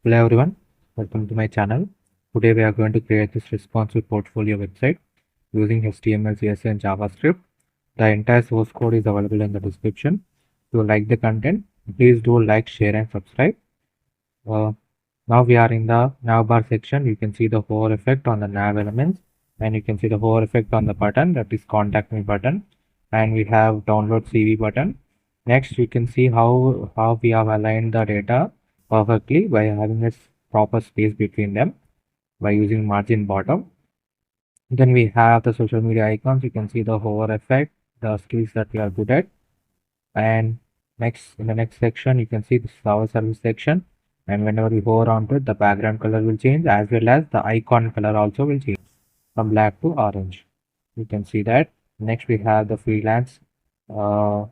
Hello everyone, welcome to my channel. Today we are going to create this responsive portfolio website using HTML, CSS and JavaScript. The entire source code is available in the description. If you like the content, please do like, share and subscribe. Now we are in the nav bar section. You can see the hover effect on the nav elements and you can see the hover effect on the button, that is contact me button, and we have download CV button. Next, you can see how we have aligned the data perfectly by having a proper space between them by using margin bottom. Then we have the social media icons. You can see the hover effect, the skills that we are good at. And next, in the next section, you can see this is our service section. And whenever we hover onto it, the background color will change as well as the icon color also will change from black to orange. You can see that. Next, we have the freelance bar.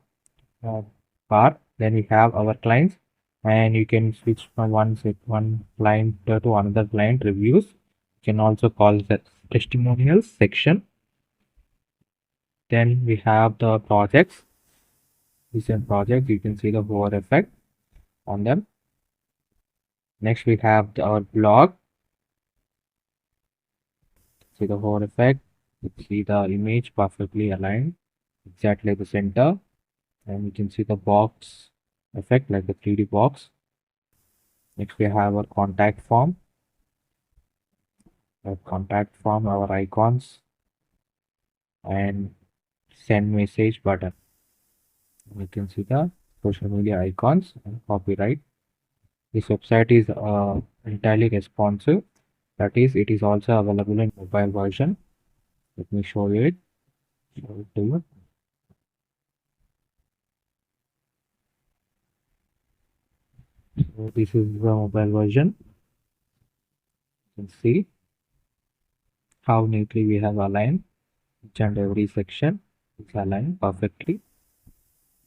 Then we have our clients, and you can switch from one client to another client reviews. You can also call the testimonials section. Then we have the projects. Recent projects, you can see the hover effect on them. Next, we have our blog. See the hover effect. You see the image perfectly aligned, exactly the center, and you can see the box effect like the 3D box. Next, we have our contact form. Our icons, and send message button. You can see the social media icons and copyright. This website is entirely responsive. That is, it is also available in mobile version. Let me show you it. Show it to you. So this is the mobile version. You can see how neatly we have aligned each and every section. It's aligned perfectly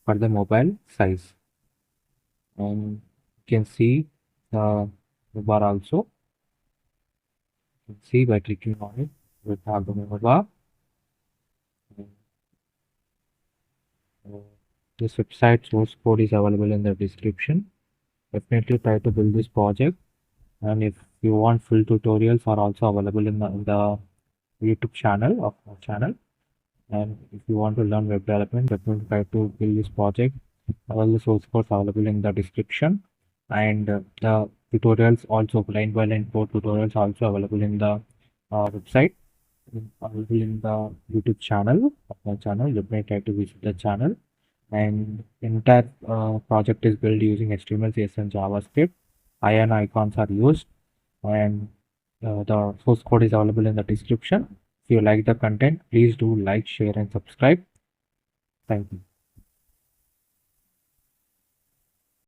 for the mobile size. And you can see the bar also. You can see by clicking on it, we have the menu bar. This website source code is available in the description. Definitely try to build this project, and if you want full tutorials are also available in the YouTube channel of our channel. And if you want to learn web development, definitely try to build this project. All the source codes are available in the description, and the tutorials also, line by line code tutorials also available in the website, available in the YouTube channel of my channel. Definitely try to visit the channel. And entire project is built using HTML, CSS and JavaScript. Ion icons are used, and the source code is available in the description. If you like the content, please do like, share and subscribe. Thank you.